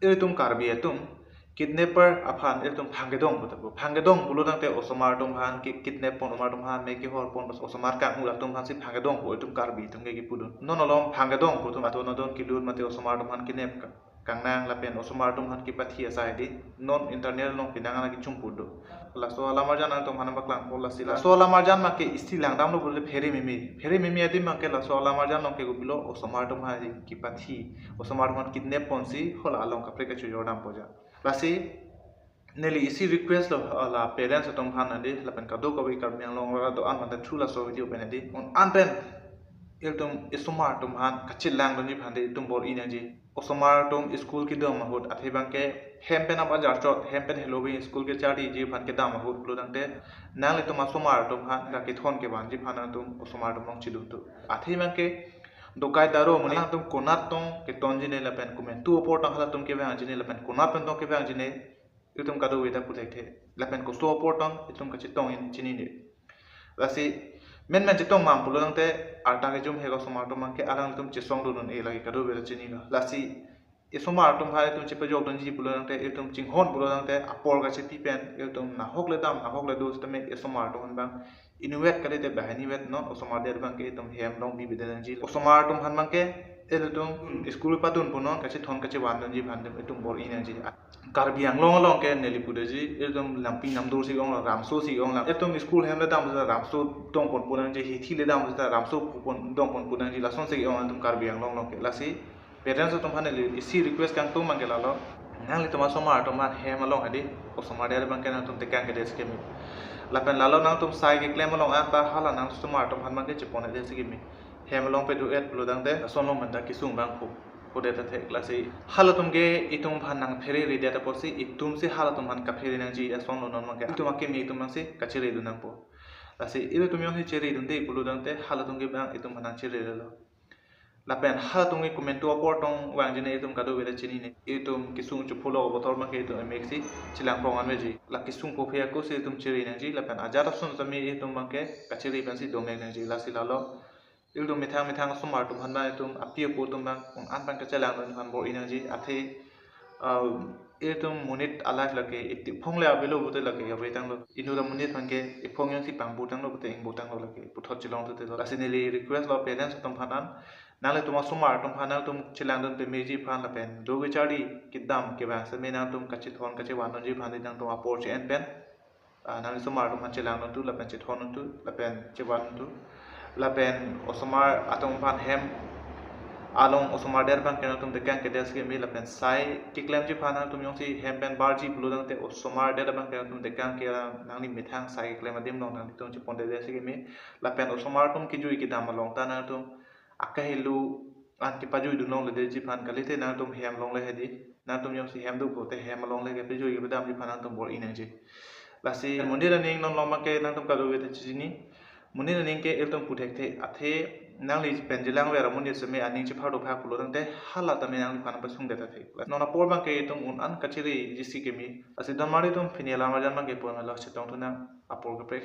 Tum karbi tum kidnapper afan tum phangedong butabu phangedong bulu dang te osomar tum han kidnap pon omar tum han meki hor pon osomar kang hula tum han si phangedong bu tum karbi tum ge pudun non olom phangedong bu tum ato non kilun mate osomar tum han kidnap kang nang lapen osomar tum han ki pathi asai di non internal non pinang ana ki chumpudu la so alamar jan tum han baklang pola sila so alamar jan make istilang dam lo bule feri mimi adi make la so alamar jan non ke gulo osomar tum han ki pathi osomar tum han kidnap pon si hola along kapre ka chu jordam poja Lasi neli isi request lo la parents atong han adi lapen kado kawi karmiang long ra do an man thula so video pen adi on anpen iltum isumar tum han kachil lang doni phande tum bor inaji osomar tum school ki dam mahut athe bangke hempen aba jarchot hempen helobi school ke chari ji phan ke dam mahut bludangte nang tum asomar tum han ka ke thon ke ban ji phana tum osomar tum chidu tu athe bangke dokai daro muni tum konat tong ke tonji ne lapen kumen tu opor tong hala tum ke bang jine lapen konat pen tong ke bang jine itum kado weda putai the lapen ko so opor tong itum ka chitong in chini ne lasi men chitong mam pulang te arta ke jum hego somar tum ke alang tum chisong dun e lagi kado weda chini la lasi isomar tum hai tum chipa jok dun ji pulang te itum chinghon pulang te apor ka chipi pen itum na hokle dam na hokle dos te me isomar tum bang inuet kali te bahani wet non osomar der bang ke tum hem long bi bidan ji osomar tum han bang ke tum school patun punon kachi thon kachi wan ji bhan tum tum bor ina ji karbi ang long ke neli pude ji tum lampi namdur si gong ramso si gong lam tum school hem le dam ramso tong pon punan ji hi thi le dam ramso pon dong pon punan ji lason se gong tum karbi ang long ke lasi parents tum han le isi request kang tum mangela lo nang le tum somar tum han hem long adi osomar der bang ke tum te kang ke des ke mi lapen lalo nang tum sai ke klem long ata hala nang somar tum han mang ke chepon des ke mi hem long pe duet bludang de sonong manda kisung bang khu kode ta the klasi halatum ge itum phan nang pheri ri data posi itum se halatum han ka pheri nang ji asong non non ke itum ke mi itum se ka chiri du nang po lasi ile tum yo se chiri dun de bludang te halatum ge bang itum nang chiri lo lapen halatum ge comment to portong wang jine itum ka do wela chini ne itum kisung chu phulo botol ma ke itum mexi chilang prongan me ji la kisung po phia ko se itum chiri nang ji lapen ajara sun sami itum ma ke ka chiri ban si dome nang ji lasi lalo iltum mithang somar tum han ba tum apia po tum bang on an bang ka chalang don han bor energy athe iltum munit alak lake itti phongle abelo bote lake ya betang lo inu da munit bang ke iphong yang si pang butang lo bote ing butang lo lake puthot chilong te lo asineli request lo parents tum phanan nale tum somar tum phanal tum chilang don pe meji phan la pen do ge chari kidam ke ba se mena tum kachi thon kachi wan don ji phan dang tum apor che en pen nale somar tum han chilang don tu la pen che thon tu la pen che wan tu lapen osomar atong pan hem along osomar der ban kena tum dekan ke des ke mi lapen sai kiklem ji phana tum yong si hem pen bar ji bludang te osomar der ban kena tum dekan ke nang ni mithang sai kiklem adim long nang tum chi pon de des ke mi lapen osomar tum ki jui ki dam long ta na tum akahilu an ki pajui du long le de ji phan kali te na tum hem long le hedi na tum yong si hem du ko te hem long le ke pe jui ki dam ji phan tum bor ina ji lasi mundir ning non long ma ke nang tum ka do te chi ni muni na ningke iltum putek the athe nangli penjilang wera muni se me aning chi phado pha pulo dang te hala ta me nang phana pa sung de ta the nona por bang ke tum un an kachiri jisi ke mi asi damari tum finiala ma jan ma ke por ma lak chetong thuna apor ke prek